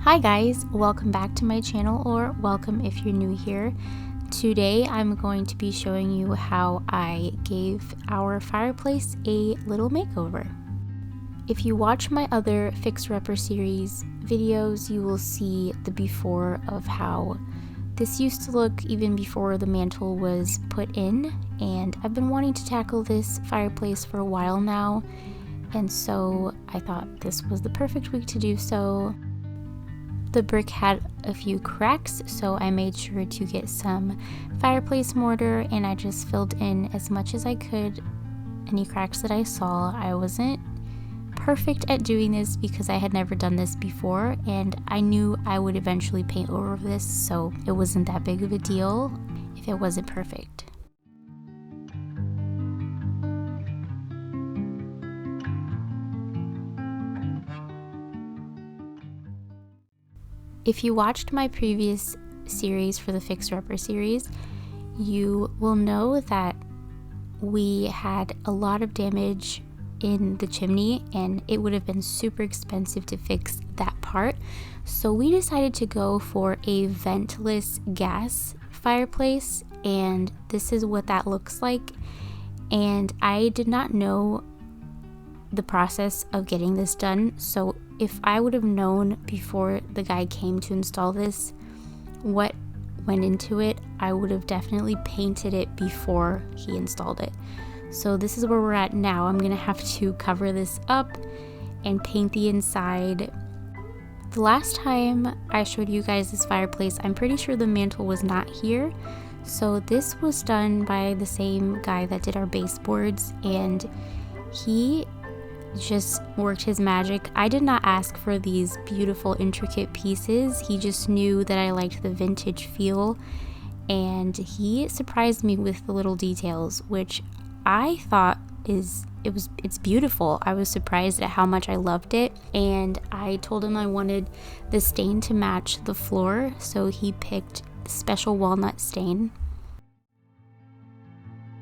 Hi guys, welcome back to my channel, or welcome if you're new here. Today I'm going to be showing you how I gave our fireplace a little makeover. If you watch my other Fixer Upper series videos, you will see the before of how this used to look even before the mantle was put in, and I've been wanting to tackle this fireplace for a while now, and so I thought this was the perfect week to do so. The brick had a few cracks, so I made sure to get some fireplace mortar and I just filled in as much as I could any cracks that I saw. I wasn't perfect at doing this because I had never done this before, and I knew I would eventually paint over this, so it wasn't that big of a deal if it wasn't perfect. If you watched my previous series for the Fixer Upper series, you will know that we had a lot of damage in the chimney and it would have been super expensive to fix that part. So we decided to go for a ventless gas fireplace, and this is what that looks like. And I did not know the process of getting this done, so if I would have known before the guy came to install this what went into it, I would have definitely painted it before he installed it. So this is where we're at now. I'm gonna have to cover this up and paint the inside. The last time I showed you guys this fireplace, I'm pretty sure the mantle was not here. So this was done by the same guy that did our baseboards, and he just worked his magic. I did not ask for these beautiful intricate pieces. He just knew that I liked the vintage feel, and he surprised me with the little details, which I thought it's beautiful. I was surprised at how much I loved it, and I told him I wanted the stain to match the floor, so he picked special walnut stain.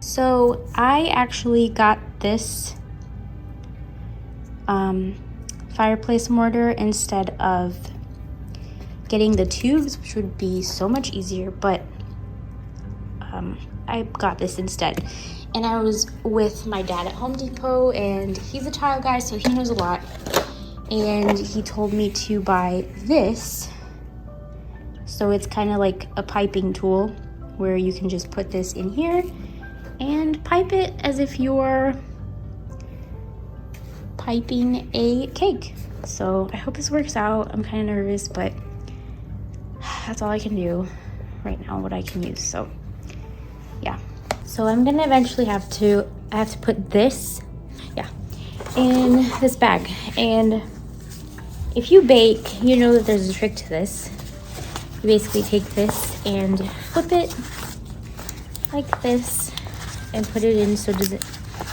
So I actually got this fireplace mortar instead of getting the tubes, which would be so much easier, but I got this instead. And I was with my dad at Home Depot, and he's a tile guy, so he knows a lot, and he told me to buy this. So it's kind of like a piping tool where you can just put this in here and pipe it as if you're piping a cake. So I hope this works out. I'm kind of nervous, but that's all I can do right now, what I can use. So yeah, so I'm gonna eventually have to put this in this bag. And if you bake, you know that there's a trick to this. You basically take this and flip it like this and put it in so it doesn't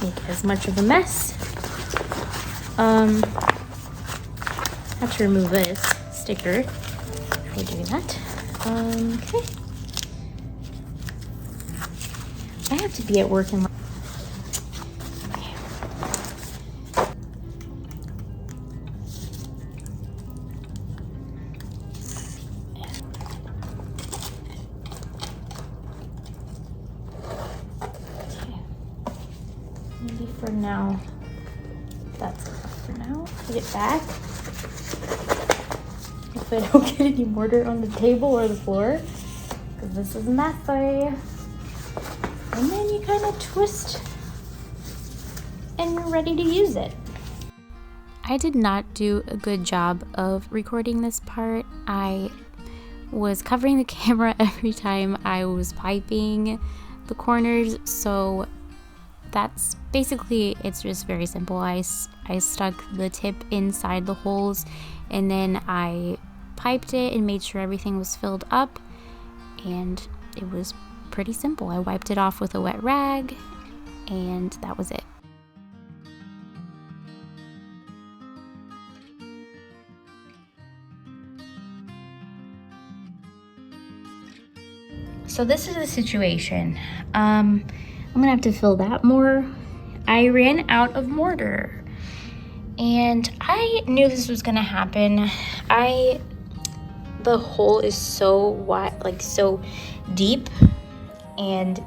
make as much of a mess. Have to remove this sticker before doing that. Okay. I have to be at work and okay. Maybe for now, that's enough for now. Put it back. If I don't get any mortar on the table or the floor, because this is messy. And then you kind of twist and you're ready to use it. I did not do a good job of recording this part. I was covering the camera every time I was piping the corners, so that's basically, it's just very simple. I stuck the tip inside the holes, and then I piped it and made sure everything was filled up, and it was pretty simple. I wiped it off with a wet rag, and that was it. So this is the situation. I'm gonna have to fill that more. I ran out of mortar, and I knew this was gonna happen. I the hole is so wide, like so deep, and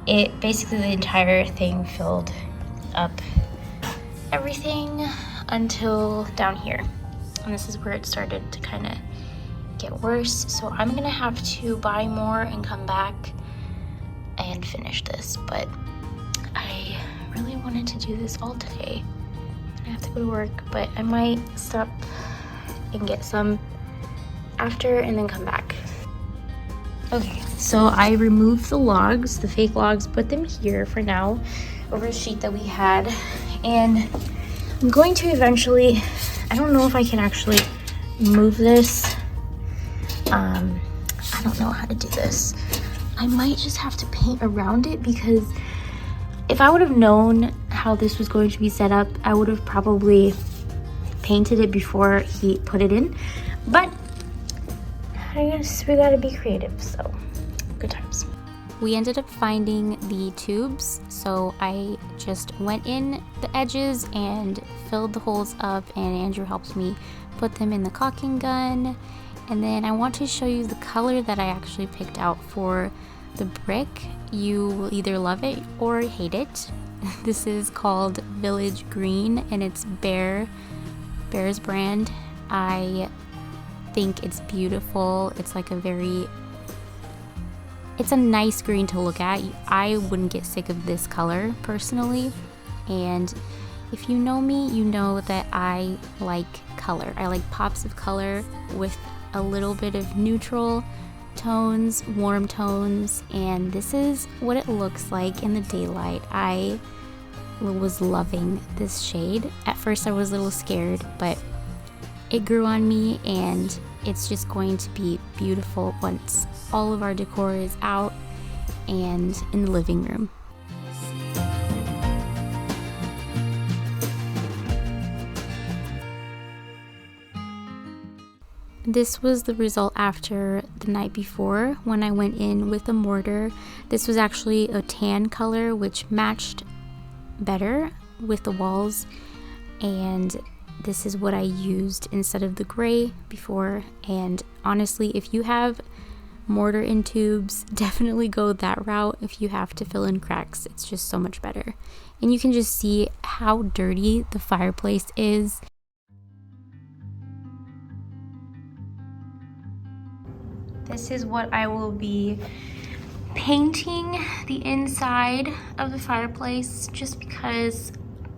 it basically, the entire thing filled up everything until down here. And this is where it started to kind of get worse. So I'm gonna have to buy more and come back and finish this. But I really wanted to do this all today. I have to go to work, but I might stop and get some after and then come back. Okay, so I removed the logs, the fake logs, put them here for now over a sheet that we had, and I'm going to eventually, I don't know if I can actually move this. I don't know how to do this. I might just have to paint around it, because if I would have known how this was going to be set up, I would have probably painted it before he put it in. But I guess we gotta be creative, so good times. We ended up finding the tubes, so I just went in the edges and filled the holes up, and Andrew helped me put them in the caulking gun. And then I want to show you the color that I actually picked out for the brick. You will either love it or hate it. This is called Village Green, and it's Behr's brand. I think it's beautiful. It's like it's a nice green to look at. I wouldn't get sick of this color personally, and if you know me, you know that I like color. I like pops of color with a little bit of neutral tones, warm tones, and this is what it looks like in the daylight. I was loving this shade. At first I was a little scared, but it grew on me, and it's just going to be beautiful once all of our decor is out and in the living room. This was the result after the night before when I went in with a mortar. This was actually a tan color, which matched better with the walls, and this is what I used instead of the gray before. And honestly, if you have mortar in tubes, definitely go that route. If you have to fill in cracks, it's just so much better. And you can just see how dirty the fireplace is. This is what I will be painting the inside of the fireplace, just because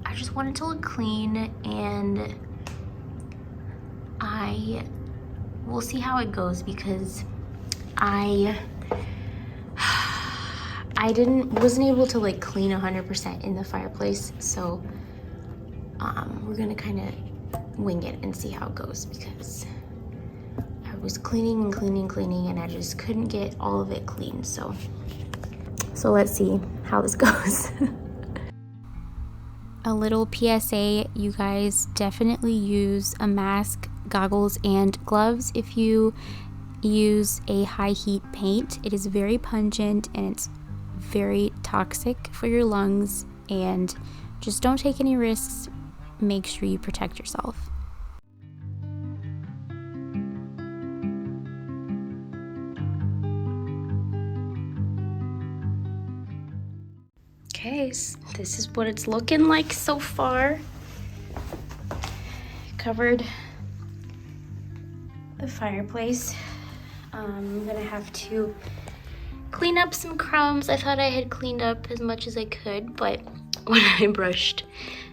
I just want it to look clean, and I will see how it goes, because I wasn't able to like clean 100% in the fireplace, so we're gonna kind of wing it and see how it goes, because I was cleaning and I just couldn't get all of it clean. So let's see how this goes. A little PSA, you guys definitely use a mask, goggles, and gloves if you use a high heat paint. It is very pungent and it's very toxic for your lungs, and just don't take any risks. Make sure you protect yourself. Okay, so this is what it's looking like so far. Covered the fireplace. I'm gonna have to clean up some crumbs. I thought I had cleaned up as much as I could, but when I brushed,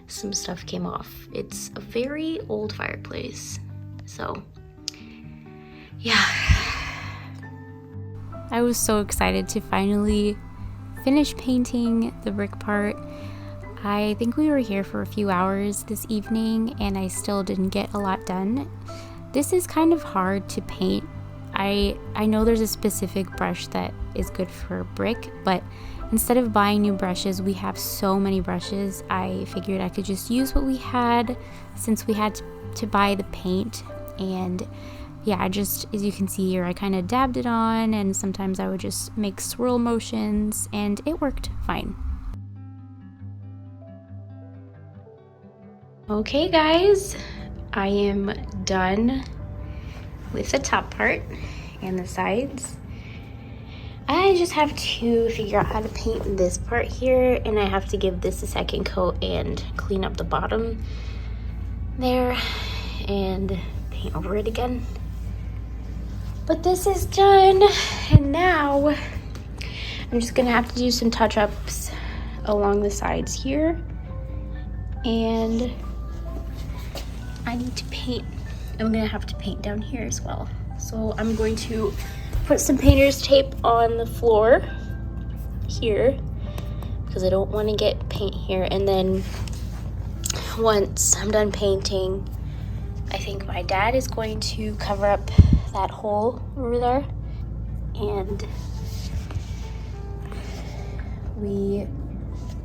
some stuff came off. It's a very old fireplace, so yeah. I was so excited to finally finish painting the brick part. I think we were here for a few hours this evening and I still didn't get a lot done. This is kind of hard to paint. I know there's a specific brush that is good for brick, but instead of buying new brushes, we have so many brushes. I figured I could just use what we had since we had to buy the paint. And yeah, as you can see here, I kind of dabbed it on, and sometimes I would just make swirl motions and it worked fine. Okay guys, I am done with the top part and the sides. I just have to figure out how to paint this part here, and I have to give this a second coat and clean up the bottom there and paint over it again. But this is done, and now I'm just gonna have to do some touch-ups along the sides here, and I need to paint. I'm gonna have to paint down here as well. So I'm going to put some painter's tape on the floor here because I don't want to get paint here, and then once I'm done painting, I think my dad is going to cover up that hole over there, and we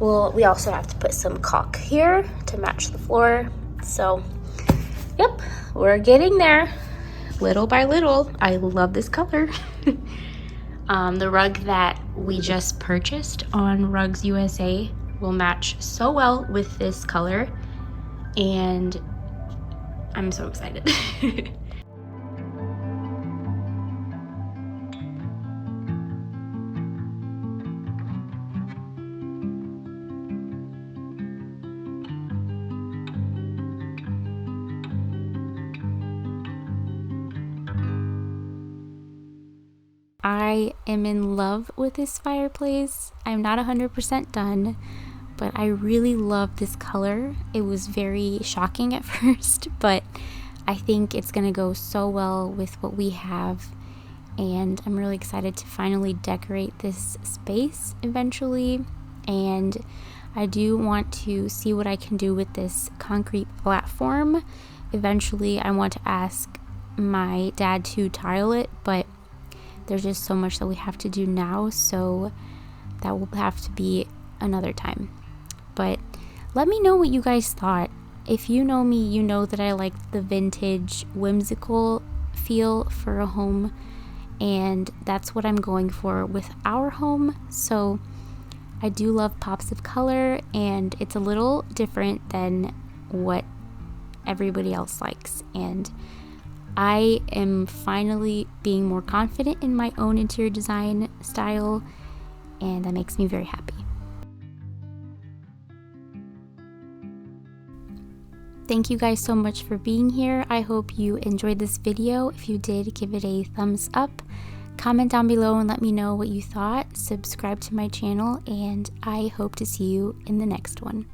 also have to put some caulk here to match the floor. So yep, we're getting there little by little. I love this color. The rug that we just purchased on Rugs USA will match so well with this color, and I'm so excited. I am in love with this fireplace. I'm not 100% done, but I really love this color. It was very shocking at first, but I think it's gonna go so well with what we have, and I'm really excited to finally decorate this space eventually. And I do want to see what I can do with this concrete platform. Eventually I want to ask my dad to tile it, but there's just so much that we have to do now, so that will have to be another time. But let me know what you guys thought. If you know me, you know that I like the vintage, whimsical feel for a home, and that's what I'm going for with our home. So I do love pops of color, and it's a little different than what everybody else likes, and I am finally being more confident in my own interior design style, and that makes me very happy. Thank you guys so much for being here. I hope you enjoyed this video. If you did, give it a thumbs up. Comment down below and let me know what you thought. Subscribe to my channel, and I hope to see you in the next one.